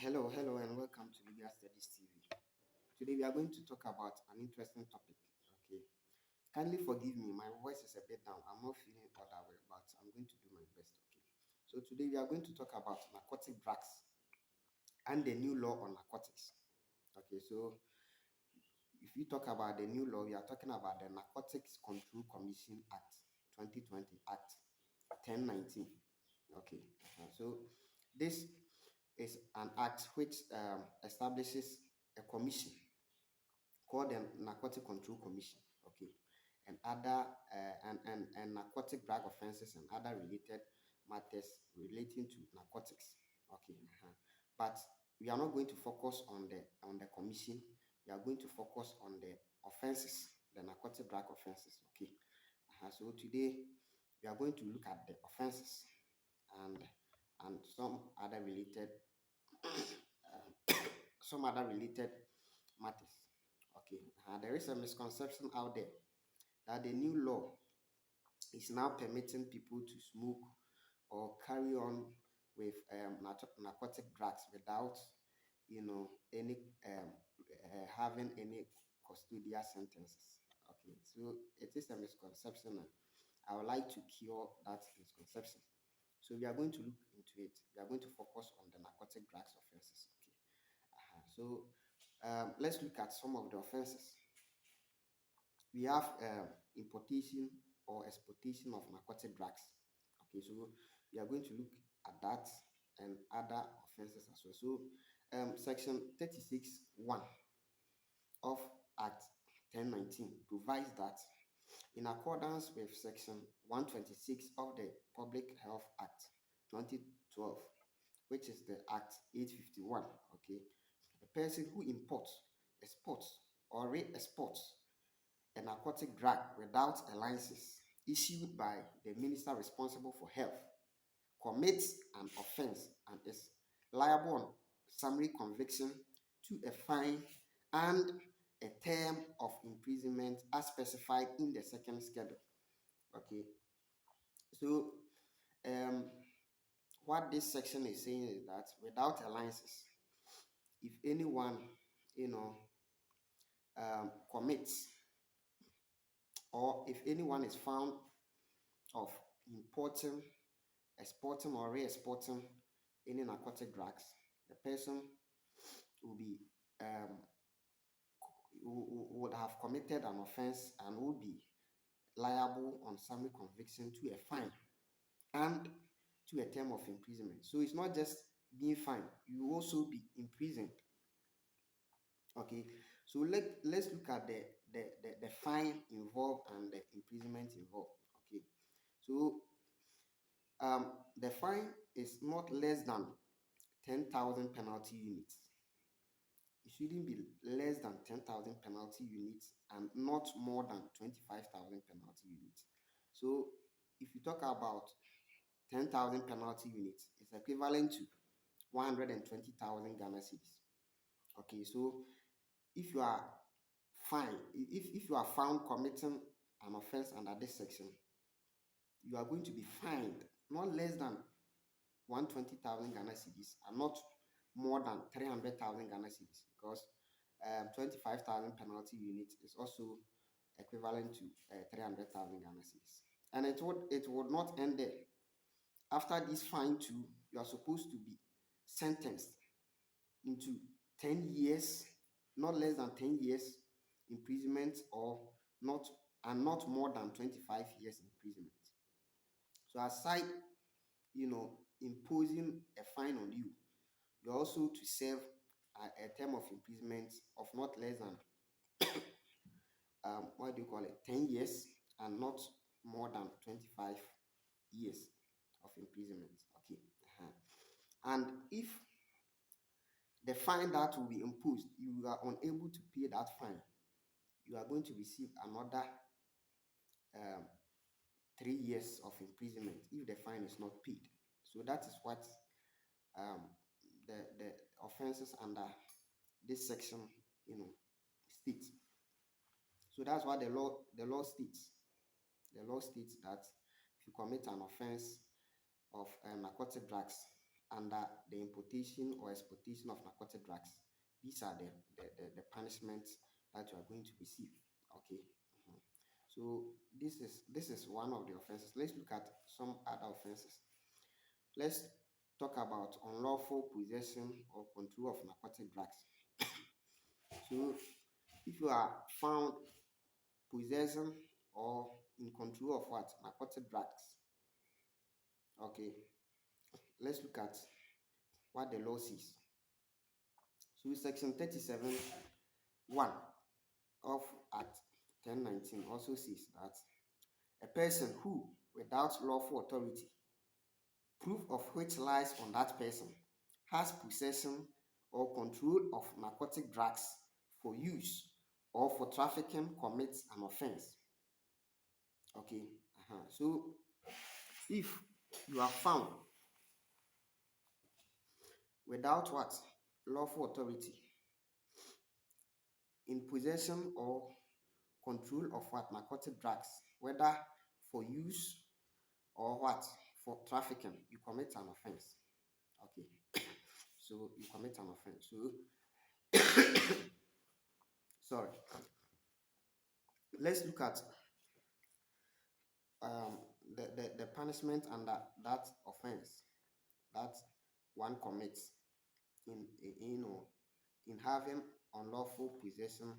Hello, and welcome to Legal Studies TV. Today we are going to talk about an interesting topic. Okay, kindly forgive me, my voice is a bit down. I'm not feeling all that well, but I'm going to do my best. Okay, so today we are going to talk about narcotic drugs and the new law on narcotics. Okay, so if you talk about the new law, we are talking about the Narcotics Control Commission Act 2020 Act 1019. Okay, so this is an act which establishes a commission called the Narcotic Control Commission. Okay, and other and narcotic drug offenses and other related matters relating to narcotics. Okay, but we are not going to focus on the commission. We are going to focus on the offenses, the narcotic drug offenses. Okay, so today we are going to look at the offenses and some other related some other related matters. Okay, there is a misconception out there that the new law is now permitting people to smoke or carry on with narcotic drugs without, any having any custodial sentences. Okay, so it is a misconception, and I would like to cure that misconception. So we are going to look into it. We are going to focus on the narcotic drugs offenses. Okay. Let's look at some of the offenses. We have importation or exportation of narcotic drugs. Okay, so we are going to look at that and other offenses as well. So, Section 36(1) of Act 1019 provides that in accordance with Section 126 of the Public Health Act 2012, which is the Act 851, okay, a person who imports, exports, or re-exports a narcotic drug without a license issued by the minister responsible for health commits an offense and is liable on summary conviction to a fine and a term of imprisonment as specified in the second schedule. Okay, so um, what this section is saying is that without a license, if anyone, you know, commits, or if anyone is found of importing, exporting, or re-exporting any narcotic drugs, the person will be would have committed an offense and would be liable on summary conviction to a fine and to a term of imprisonment. So it's not just being fined, you will also be imprisoned. Okay, so let's look at the fine involved and the imprisonment involved. Okay, so the fine is not less than 10,000 penalty units. It shouldn't be less than 10,000 penalty units and not more than 25,000 penalty units. So if you talk about 10,000 penalty units, it's equivalent to 120,000 Ghana cedis. Okay, so if you are fined, if you are found committing an offense under this section, you are going to be fined not less than 120,000 Ghana cedis and not more than 300,000 Ghana cedis, because 25,000 penalty unit is also equivalent to 300,000 Ghana cedis. And it would not end there. After this fine too, you are supposed to be sentenced into 10 years, not less than 10 years imprisonment, or not more than 25 years imprisonment. So aside, imposing a fine on you, you also to serve a term of imprisonment of not less than what do you call it, 10 years and not more than 25 years of imprisonment. Okay. And if the fine that will be imposed, you are unable to pay that fine, you are going to receive another um, 3 years of imprisonment if the fine is not paid. So that is what um, the offenses under this section, states. So that's what the law states. The law states that if you commit an offense of narcotic drugs under the importation or exportation of narcotic drugs. These are the punishments that you are going to receive. Okay. Mhm. So this is one of the offenses. Let's look at some other offenses. Let's talk about unlawful possession or control of narcotic drugs. So if you are found possessing or in control of what? Narcotic drugs. Okay, let's look at what the law says. So section 37 1 of Act 1019 also says that a person who, without lawful authority, proof of which lies on that person, has possession or control of narcotic drugs for use or for trafficking commits an offense. Okay. So if you are found without what? Lawful authority in possession or control of what? Narcotic drugs, whether for use or what? For trafficking, you commit an offense. Okay. So you commit an offense. So sorry. Let's look at um, the punishment under that offense that one commits in having unlawful possession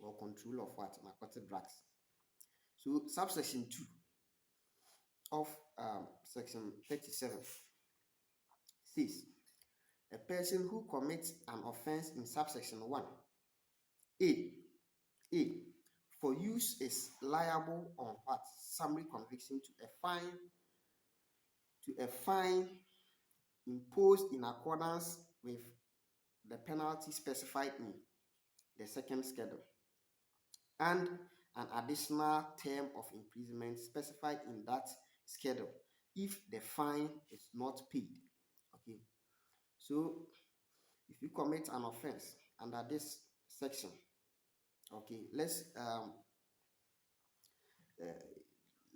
or control of what? Narcotic drugs. So subsection 2 of section 37 says a person who commits an offense in subsection 1 A A for use is liable on what? Summary conviction to a fine imposed in accordance with the penalty specified in the second schedule and an additional term of imprisonment specified in that schedule if the fine is not paid. Okay, so if you commit an offense under this section, okay, uh,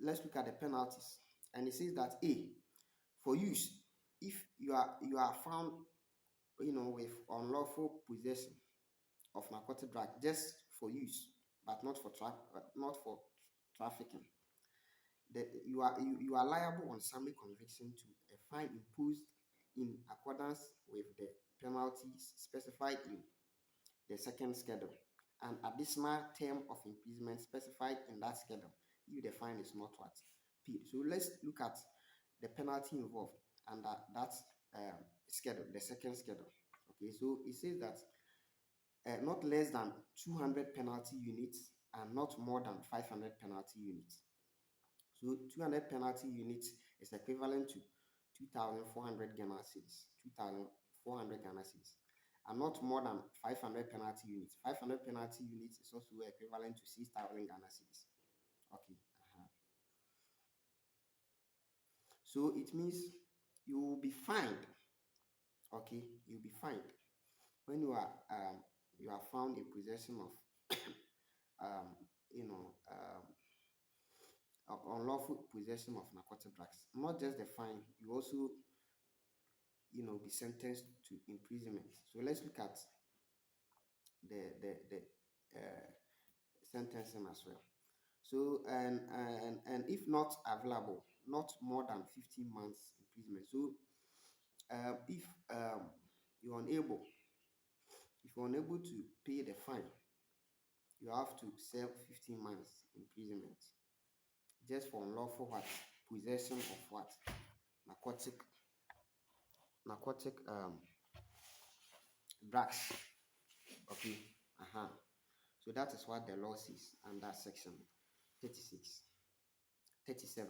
let's look at the penalties. And it says that A, for use, if you are found with unlawful possession of narcotic drug just for use but not for trafficking, that you are liable on summary conviction to a fine imposed in accordance with the penalties specified in the second schedule, an additional term of imprisonment specified in that schedule if the fine is not what? Paid. So let's look at the penalty involved under that schedule, the second schedule. Okay, so it says that not less than 200 penalty units and not more than 500 penalty units. So 200 penalty units is equivalent to 2,400 Ghana cedis, 2,400 Ghana cedis, and not more than 500 penalty units. 500 penalty units is also equivalent to 6,000 Ghana cedis. Okay. So it means you will be fined. Okay, you'll be fined when you are found in possession of um, you know unlawful possession of narcotic drugs. Not just the fine, you also be sentenced to imprisonment. So let's look at the sentencing as well. So and if not available, not more than 15 months imprisonment. So if you're unable if you're unable to pay the fine, you have to serve 15 months imprisonment just for unlawful what? Possession of what? Narcotic drugs. Okay. So that is what the law says under section 36, 37.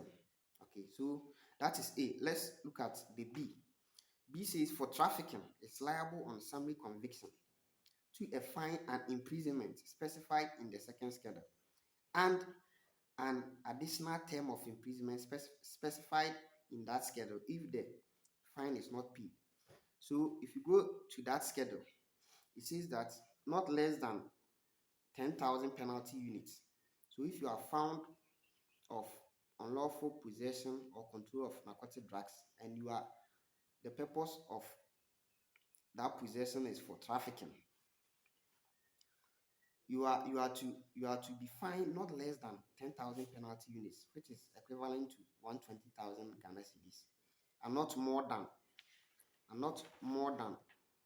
Okay, so that is A. Let's look at the B. B says for trafficking, it's liable on summary conviction to a fine and imprisonment specified in the second schedule and an additional term of imprisonment specified in that schedule if the fine is not paid. So if you go to that schedule, it says that not less than 10,000 penalty units. So if you are found of unlawful possession or control of narcotic drugs and you are the purpose of that possession is for trafficking, you are to be fined not less than 10,000 penalty units, which is equivalent to 120,000 Ghana cedis, and not more than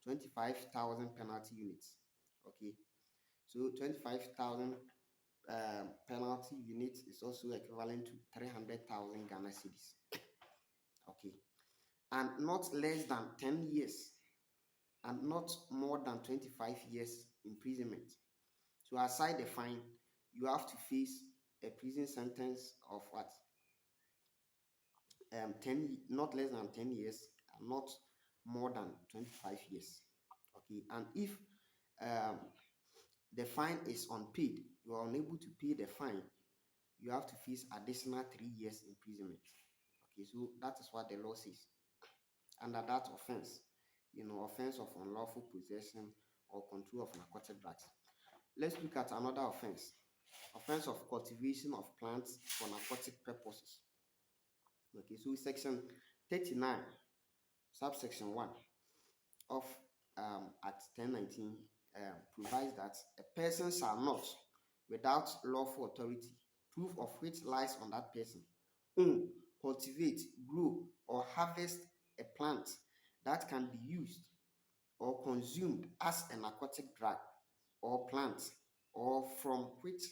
25,000 penalty units. Okay, so 25,000 penalty units is also equivalent to 300,000 Ghana cedis. Okay, and not less than 10 years and not more than 25 years imprisonment. So aside the fine, you have to face a prison sentence of what? not less than 10 years and not more than 25 years. Okay, and if um, the fine is unpaid, you are unable to pay the fine, you have to face additional 3 years imprisonment. Okay, so that is what the law says under that offense, offense of unlawful possession or control of narcotic drugs. Let's look at another offense of cultivation of plants for narcotic purposes. Okay, so section 39, subsection 1 of Act 1019 provides that a person shall not, without lawful authority, proof of which lies on that person, own, cultivate, grow, or harvest a plant that can be used or consumed as a narcotic drug or plant, or from which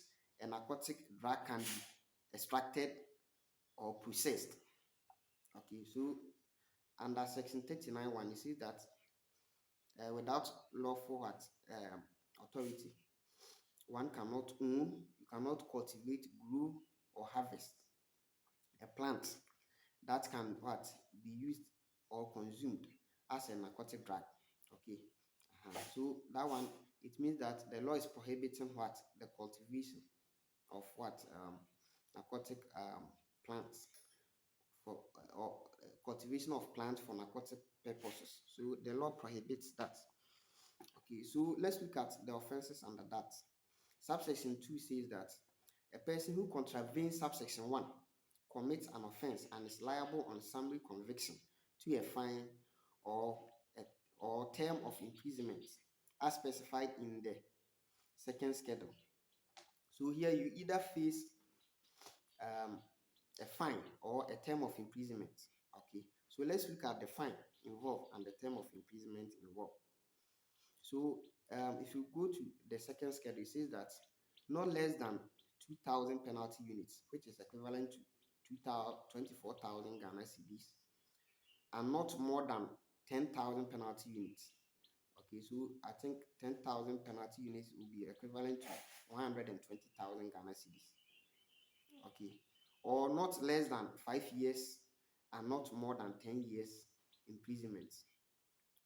a narcotic drug can be extracted or processed. Okay, so under section 39 1, you see that without lawful authority, one cannot own, you cannot cultivate, grow, or harvest a plant that can what be used or consumed as a narcotic drug. Okay, so that one, it means that the law is prohibiting what? The cultivation of what? Narcotic plants for or cultivation of plants for narcotic purposes. So the law prohibits that. Okay, so let's look at the offenses under that. Subsection 2 says that a person who contravenes subsection 1 commits an offense and is liable on summary conviction to a fine or a, or term of imprisonment as specified in the second schedule. So here you either face um, a fine or a term of imprisonment. Okay, so let's look at the fine involved and the term of imprisonment involved. So if you go to the second schedule, it says that not less than 2,000 penalty units, which is equivalent to 24,000 Ghana cedis, and not more than 10,000 penalty units. Okay, so I think 10,000 penalty units will be equivalent to 120,000 Ghana cedis. Okay, or not less than 5 years and not more than 10 years imprisonment.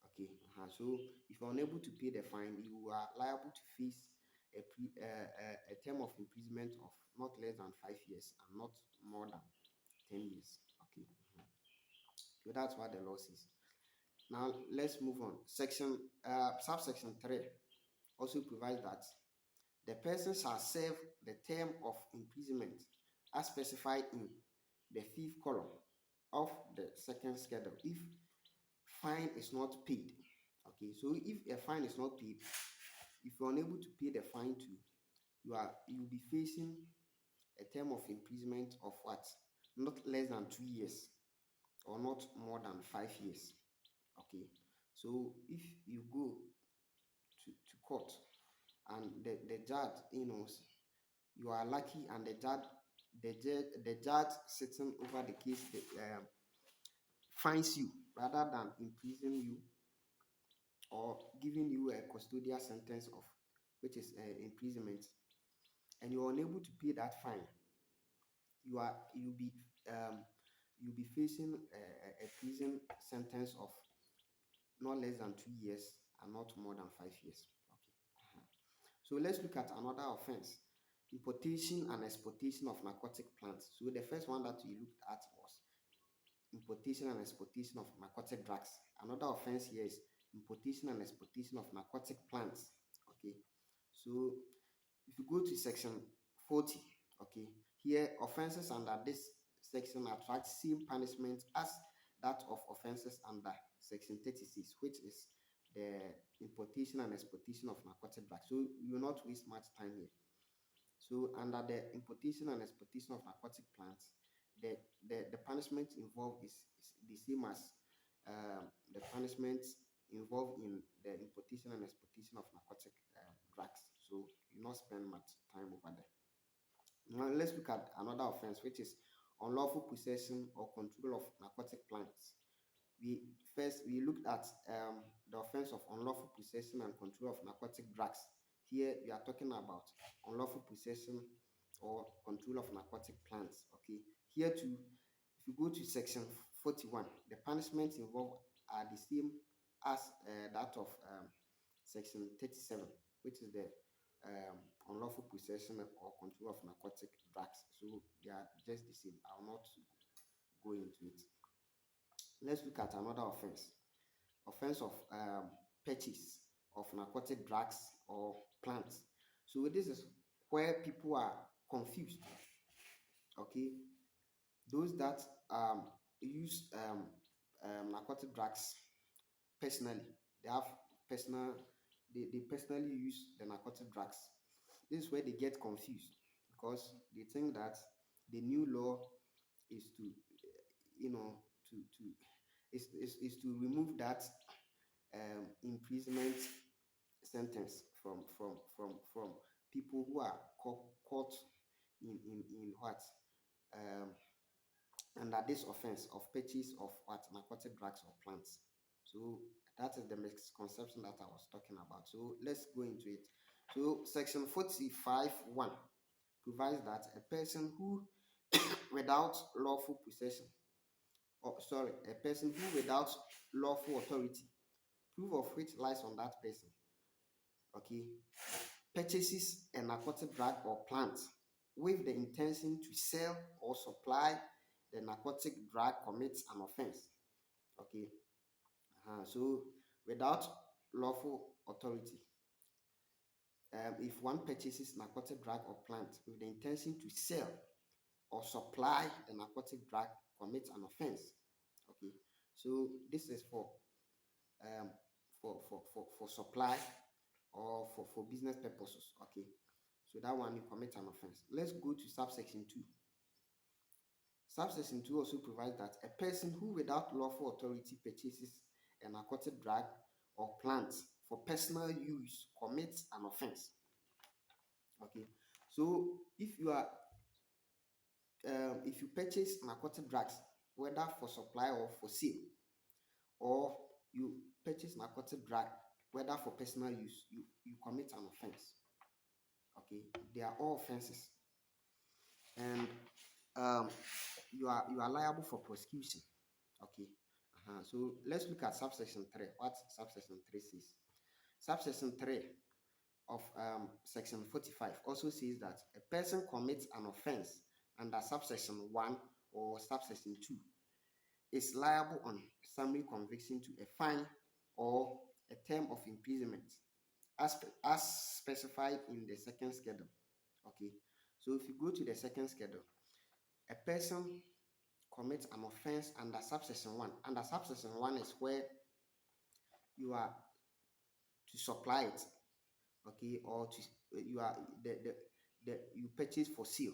Okay, so if you're unable to pay the fine, you are liable to face a term of imprisonment of not less than 5 years and not more than 10 years. Okay, so that's what the law says. Now let's move on. Subsection 3 also provides that the person shall serve the term of imprisonment as specified in the fifth column of the second schedule if fine is not paid. Okay, so if a fine is not paid, if you're unable to pay the fine too, you'll be facing a term of imprisonment of what? Not less than 2 years or not more than 5 years. Okay, so if you go to court and the judge, you are lucky and the judge sitting over the case fines you rather than imprison you or giving you a custodial sentence of which is imprisonment, and you are unable to pay that fine, you are you'll be facing a prison sentence of not less than 2 years and not more than 5 years. Okay. So let's look at another offense: importation and exportation of narcotic plants. So the first one that we looked at was importation and exportation of narcotic drugs. Another offense here is importation and exportation of narcotic plants. Okay, so if you go to section 40, okay, here offenses under this section attract same punishment as that of offenses under Section 36, which is the importation and exportation of narcotic drugs. So you will not waste much time here. So under the importation and exportation of narcotic plants, the punishment involved is the same as the punishment involved in the importation and exportation of narcotic drugs. So you not spend much time over there. Now let's look at another offense, which is unlawful possession or control of narcotic plants. We looked at the offense of unlawful possession and control of narcotic drugs. Here we are talking about unlawful possession or control of narcotic plants. Okay. Here too, if you go to section 41, the punishments involved are the same as that of section 37, which is the unlawful possession or control of narcotic drugs. So they are just the same. I will not go into it. Let's look at another offense. Offense of purchase of narcotic drugs or plants. So this is where people are confused. Okay, those that use narcotic drugs personally, they have personal, they personally use the narcotic drugs. This is where they get confused because they think that the new law is to, you know, to is to remove that imprisonment sentence from people who are caught in what um, under this offense of purchase of what narcotic drugs or plants. So that is the misconception that I was talking about. So let's go into it. So section 45(1) provides that a person who without lawful possession, or sorry, a person who without lawful authority, proof of which lies on that person, okay, purchases a narcotic drug or plant with the intention to sell or supply the narcotic drug commits an offense. Okay. So without lawful authority, if one purchases narcotic drug or plant with the intention to sell or supply the narcotic drug commits an offense. Okay. So this is um, for supply or for business purposes. Okay. So that one you commit an offense. Let's go to subsection 2. Subsection 2 also provides that a person who without lawful authority purchases a narcotic drug or plant for personal use commits an offense. Okay. So if you purchase narcotic drugs, whether for supply or for sale, or you purchase narcotic drug, whether for personal use, you commit an offense. Okay, they are all offenses, and um, you are liable for prosecution. Okay, so let's look at subsection 3. What subsection 3 says? Subsection 3 of section 45 also says that a person commits an offense under subsection 1 or subsection 2 is liable on summary conviction to a fine or a term of imprisonment as specified in the second schedule. Okay, so if you go to the second schedule, a person commits an offense under subsection 1. Under subsection 1 is where you are to supply it, okay, or to you are the you purchase for sale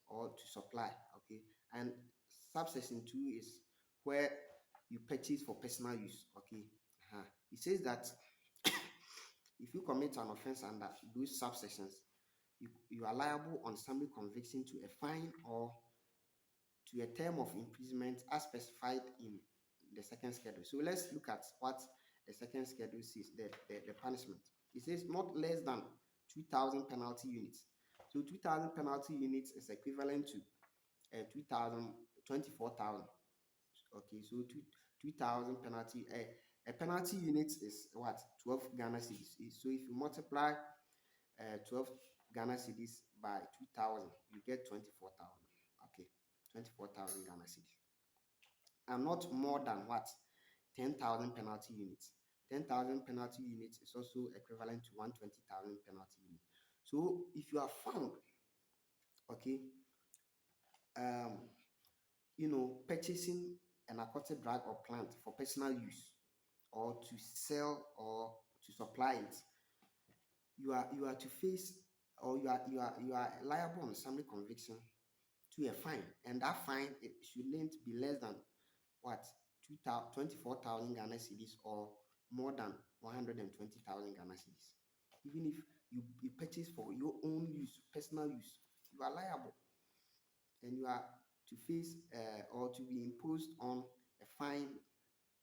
or to supply, okay, and subsection 2 is where you purchase for personal use, okay. It says that if you commit an offense under those subsections, you are liable on summary conviction to a fine or to a term of imprisonment as specified in the second schedule. So let's look at what the second schedule says, the punishment. It says not less than 2,000 penalty units. So 2,000 penalty units is equivalent to 2,000, 24,000. Okay, so 2,000 penalty. A penalty unit is what? 12 Ghana cedis. So if you multiply 12 Ghana cedis by 2,000, you get 24,000. Okay, 24,000 Ghana cedis. And not more than what? 10,000 penalty units. 10,000 penalty units is also equivalent to 120,000 penalty units. So if you are found, okay, um, purchasing a narcotic drug or plant for personal use or to sell or to supply it, you are to face, or you are liable on summary conviction to a fine, and that fine it shouldn't be less than what 24,000 Ghana cedis or more than 120,000 Ghana cedis. Even if you purchase for your own use, personal use, you are liable, and you are to face or to be imposed on a fine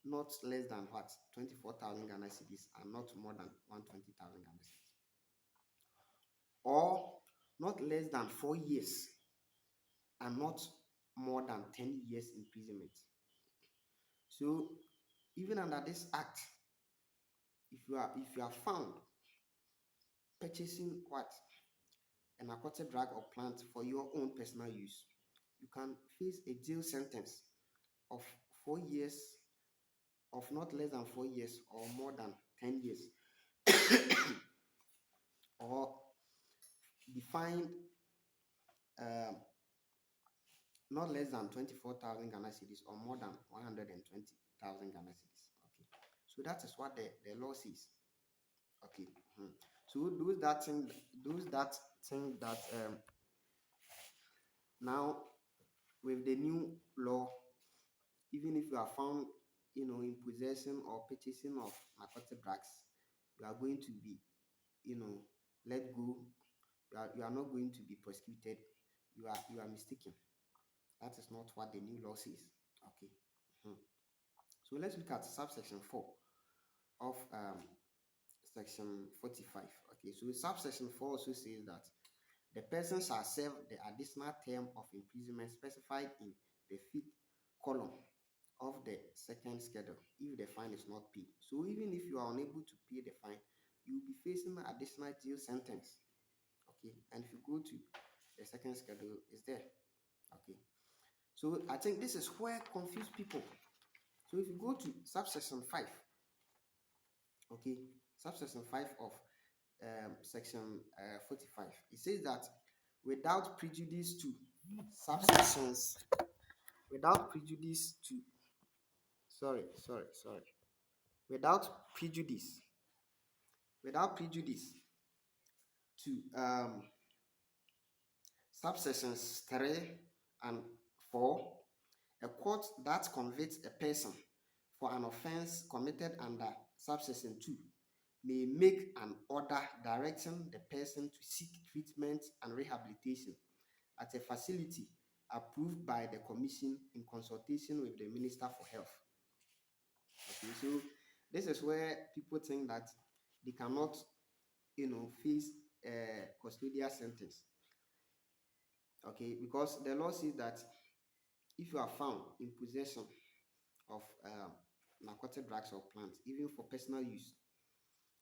not less than what 24,000 Ghana cedis and not more than 120,000 Ghana cedis, or not less than 4 years and not more than 10 years imprisonment. So even under this act, if you are found purchasing what a narcotic drug or plant for your own personal use, you can face a jail sentence of 4 years, of not less than 4 years or more than 10 years, or be fined um, not less than 24,000 Ghana cedis or more than 120,000 Ghana cedis. Okay, so that is what the law says. Okay, so those that now with the new law, even if you are found, in possession or purchasing of narcotic drugs, you are going to be, let go. You are not going to be prosecuted. You are mistaken. That is not what the new law says. Okay. Mhm. So let's look at subsection 4 of section 45. Okay, so subsection 4 also says that the person shall serve the additional term of imprisonment specified in the fifth column of the second schedule if the fine is not paid. So even if you are unable to pay the fine, you will be facing an additional jail sentence. Okay, and if you go to the second schedule, it's there. Okay, so I think this is where confused people. So if you go to subsection 5, okay, subsection 5 of section 45, it says that without prejudice to subsections, without prejudice to, sorry, without prejudice, without prejudice to subsections 3 and 4, a court that convicts a person for an offense committed under subsection 2 may make an order directing the person to seek treatment and rehabilitation at a facility approved by the commission in consultation with the Minister for Health. Okay, so this is where people think that they cannot, face a custodial sentence. Okay, because the law says that if you are found in possession of narcotic drugs or plants, even for personal use,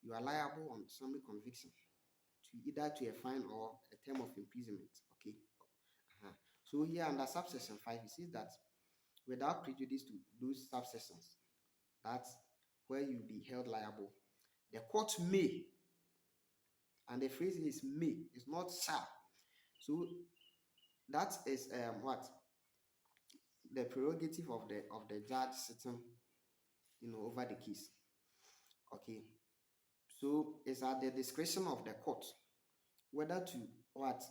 you are liable on summary conviction to either to a fine or a term of imprisonment. Okay. Uh-huh. So here under subsection 5, it says that without prejudice to those subsections, that's where you be held liable. The court may, and the phrase is may, it's not shall. So that is what the prerogative of the judge sitting, over the case. Okay. So it's at the discretion of the court whether to what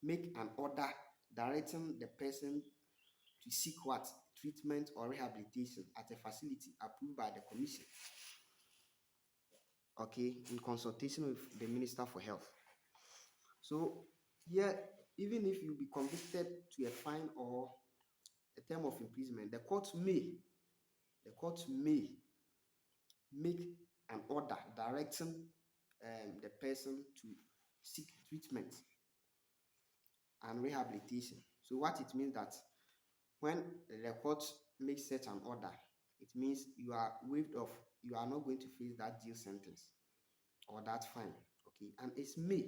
make an order directing the person to seek what treatment or rehabilitation at a facility approved by the commission. Okay, in consultation with the Minister for Health. So here, even if you be convicted to a fine or a term of imprisonment, the court may make an order directing the person to seek treatment and rehabilitation. So what it means that when the court makes such an order, it means you are waived off. You are not going to face that jail sentence or that fine. Okay, and it's may,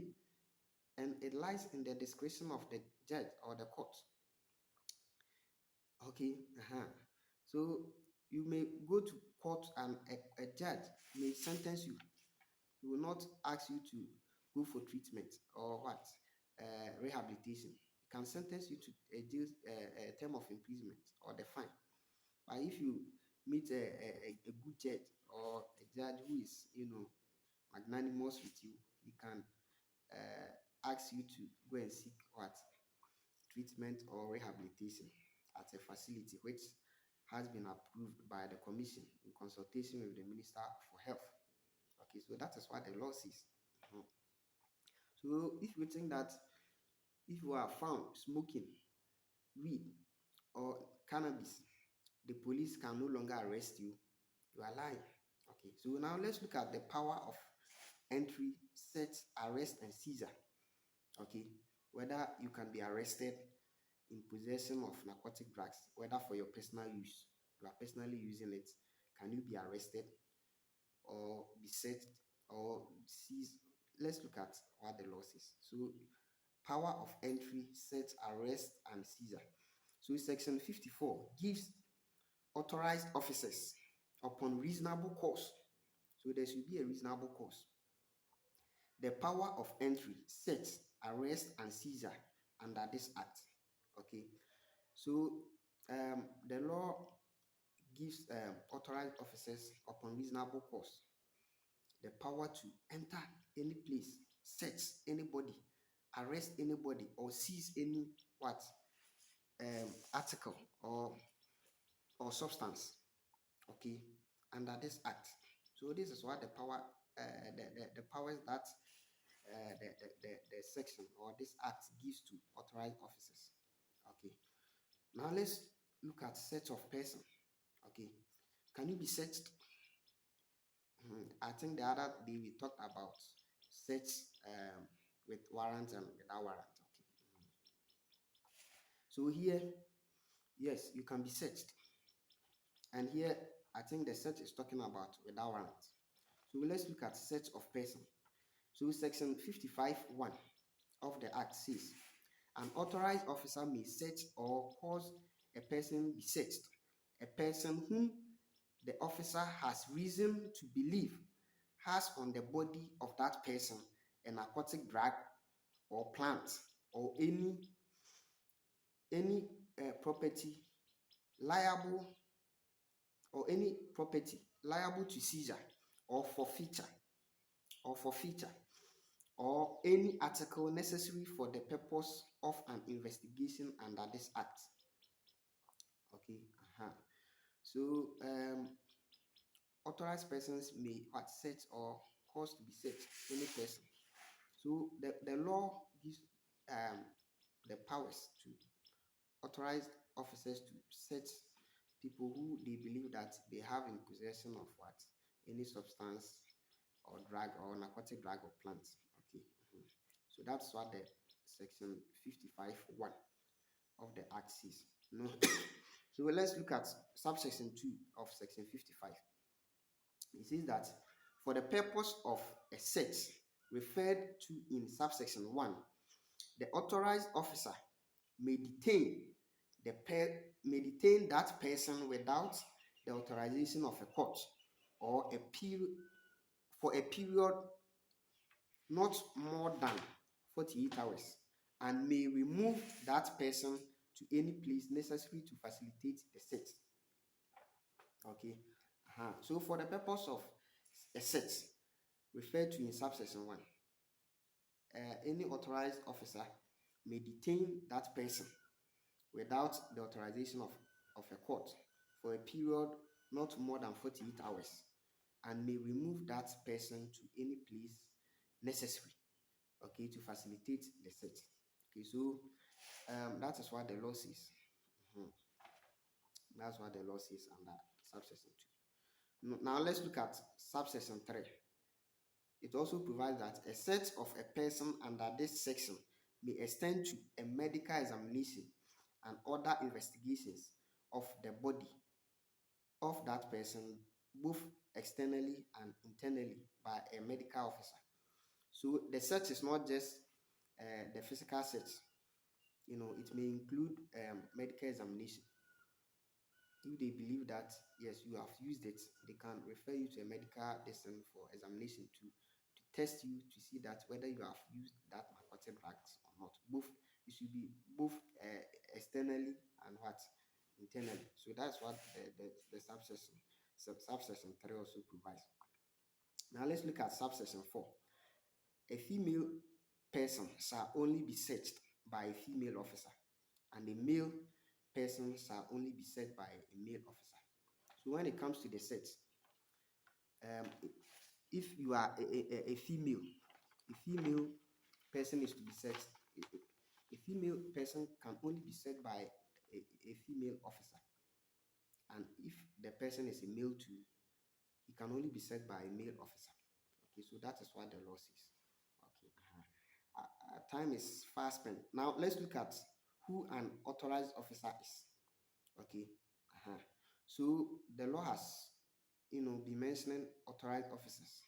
and it lies in the discretion of the judge or the court. Okay, so you may go to court and a judge may sentence you. He will not ask you to go for treatment or what rehabilitation. He can sentence you to a term of imprisonment or the fine. But if you meet a good judge or a judge who is, magnanimous with you, he can ask you to go and seek what treatment or rehabilitation at a facility which has been approved by the commission in consultation with the Minister for Health. Okay, so that is what the law says. Mhm. So if you think that if you are found smoking weed or cannabis, the police can no longer arrest you, you are lying. Okay, so now let's look at the power of entry, search, arrest, and seizure. Okay, whether you can be arrested in possession of narcotic drugs, whether for your personal use, you are personally using it, can you be arrested or be searched or seized? Let's look at what the law says. So, power of entry, search, arrest, and seizure. So, Section 54 gives authorized officers upon reasonable cause. So, there should be a reasonable cause. The power of entry, search, arrest, and seizure under this act. Okay, so the law gives authorized officers upon reasonable cause the power to enter any place, search anybody, arrest anybody, or seize any what article or substance. Okay, under this act. So this is what the power, the powers that the section or this act gives to authorized officers. Okay, now let's look at search of person. Okay, can you be searched? I think the other day we talked about search with warrant and without warrant. Okay. So here, yes, you can be searched. And here, I think the search is talking about without warrant. So let's look at search of person. So section 55(1) of the act says, an authorized officer may search or cause a person be searched, a person whom the officer has reason to believe has on the body of that person a narcotic drug or plant or any property liable any property liable to seizure or forfeiture or forfeiture or any article necessary for the purpose of an investigation under this act. Okay. So authorized persons may what search or cause to be searched any person. So the law gives um, the powers to authorized officers to search people who they believe that they have in possession of what any substance or drug or narcotic drug or plant. Okay. So that's what the section 55(1) of the act says. No. So let's look at subsection 2 of section 55. It says that for the purpose of a search referred to in subsection 1, the authorized officer may detain may detain that person without the authorization of a court or a period for a period not more than 48 hours and may remove that person to any place necessary to facilitate the search. Okay. So for the purpose of a search referred to in subsection 1, any authorized officer may detain that person without the authorization of a court for a period not more than 48 hours and may remove that person to any place necessary, okay, to facilitate the search. Okay, so that is what the law says. Mhm. That's what the law says under subsection 2. Now let's look at subsection 3. It also provides that a search of a person under this section may extend to a medical examination and other investigations of the body of that person, both externally and internally by a medical officer. So the search is not just the physical search. It may include medical examination. If they believe that yes, you have used it, they can refer you to a medical lesson for examination to test you to see that whether you have used that narcotic drugs or not. Both it should be both externally and what internally. So that's what the subsection 3 also provides. Now let's look at subsection 4. A female person shall only be searched by a female officer, and a male person shall only be searched by a male officer. So when it comes to the search, um, if you are a female, a female person is to be searched. A female person can only be searched by a female officer, and if the person is a male too, he can only be searched by a male officer. Okay, so that is what the law says. Okay, time is fast spent. Now let's look at who an authorized officer is. Okay, so the law has, been mentioning authorized officers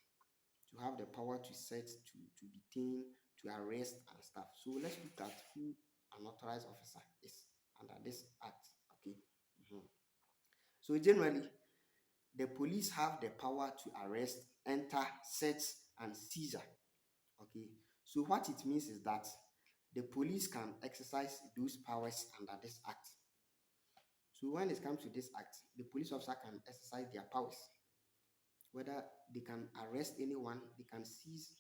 to have the power to search, to detain, to arrest and stuff. So let's look at who an authorized officer is under this act. Okay. Mhm. So generally, the police have the power to arrest, enter, search, and seizure. Okay. So what it means is that the police can exercise those powers under this act. So when it comes to this act, the police officer can exercise their powers, whether they can arrest anyone, they can seize,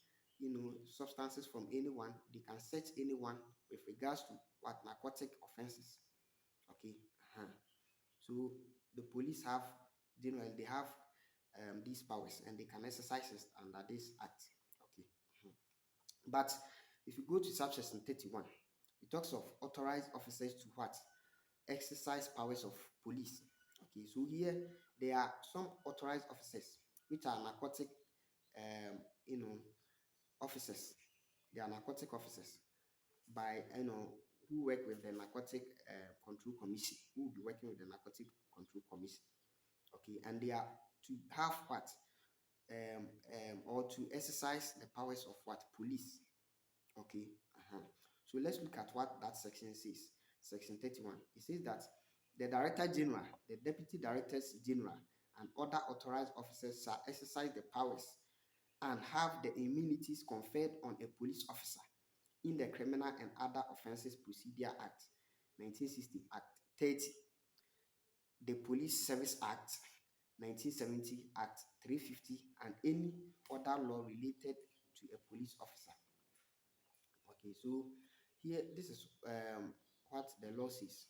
substances from anyone, they can search anyone with regards to what narcotic offenses. Okay. So the police have, generally they have these powers and they can exercise it under this act. Okay. But if you go to subsection 31, it talks of authorized officers to what? Exercise powers of police. Okay, so here there are some authorized officers which are narcotic, um, you know, officers. They are narcotic officers by, who work with the Narcotic Control Commission, who will be working with the Narcotic Control Commission. Okay, and they are to have what? Or to exercise the powers of what? Police. Okay. So let's look at what that section says. Section 31. It says that the Director General, the Deputy Directors General, and other authorized officers shall exercise the powers and have the immunities conferred on a police officer in the Criminal and Other Offences Procedure Act 1960, Act 30, the Police Service Act 1970, Act 350, and any other law related to a police officer. Okay, so here this is what the law says.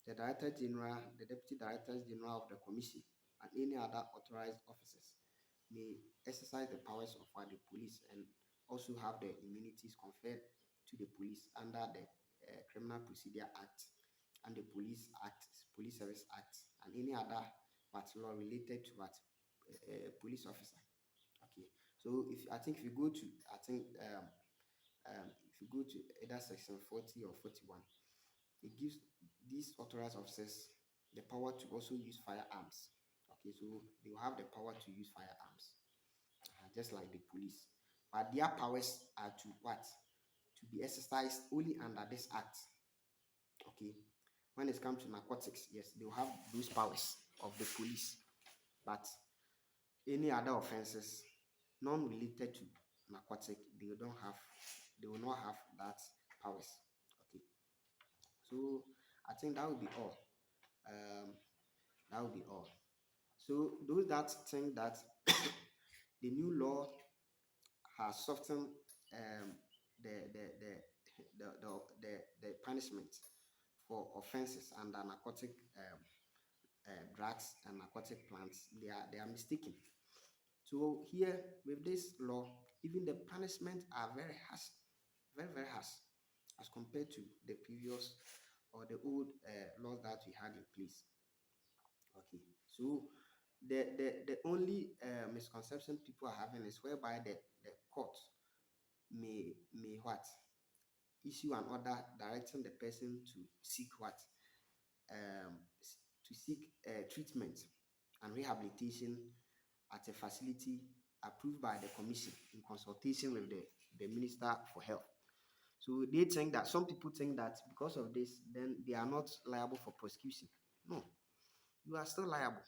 The Director General, the Deputy Directors General of the Commission, and any other authorized officers may exercise the powers of the police and also have the immunities conferred to the police under the Criminal Procedure Act and the Police Act, Police Service Act, and any other what law related to what police officer. Okay, so if you go to if you go to either section 40 or 41, it gives these authorized officers the power to also use firearms. Okay, so they will have the power to use firearms, just like the police. But their powers are to what? To be exercised only under this act. Okay. When it comes to narcotics, yes, they will have those powers of the police. But any other offenses non-related to narcotic, they will not have that powers. Okay. So I think that will be all. Um, that will be all. So those that think that the new law has softened the, the, the, the punishment for offenses under narcotic drugs and narcotic plants, they are mistaken. So here with this law, even the punishment are very harsh, very very harsh, as compared to the previous or the old laws that we had in place. Okay, so the only misconception people are having is whereby the court may what? Issue an order directing the person to seek what? To seek treatment and rehabilitation at a facility approved by the commission in consultation with the Minister for Health. So they think that some people think that because of this, then they are not liable for prosecution. No, you are still liable.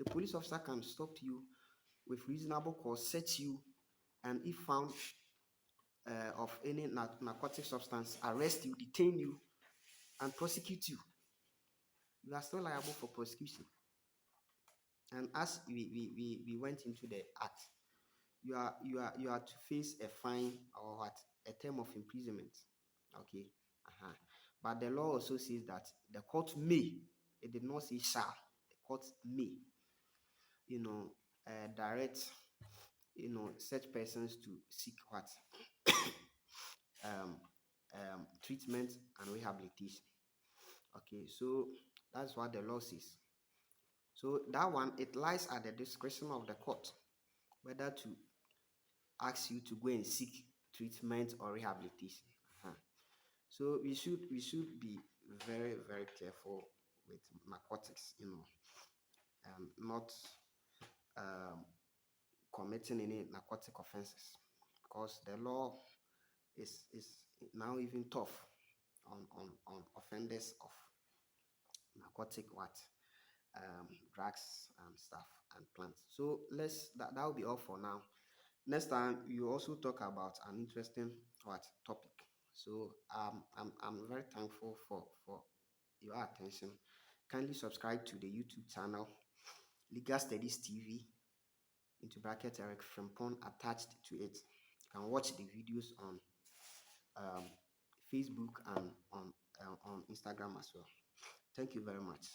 A police officer can stop you with reasonable cause, search you, and if found of any narcotic substance, arrest you, detain you, and prosecute you. you are still liable for prosecution. And as we went into the act, you are to face a fine or what, a term of imprisonment. Okay. Uh-huh. But the law also says that the court may, it did not say shall, the court may, you know, direct, such persons to seek what, um, treatment and rehabilitation. Okay, so that's what the law says. So that one, it lies at the discretion of the court whether to ask you to go and seek treatment or rehabilitation. Uh-huh. So we should be very very careful with narcotics, not um, committing any narcotic offenses, because the law is now even tough on offenders of narcotic what, drugs and stuff and plants. So that will be all for now. Next time you also talk about an interesting what topic. So I'm very thankful for your attention. Kindly subscribe to the YouTube channel Legal Studies TV, into bracket Eric Frimpong attached to it. You can watch the videos on um, Facebook and on Instagram as well. Thank you very much.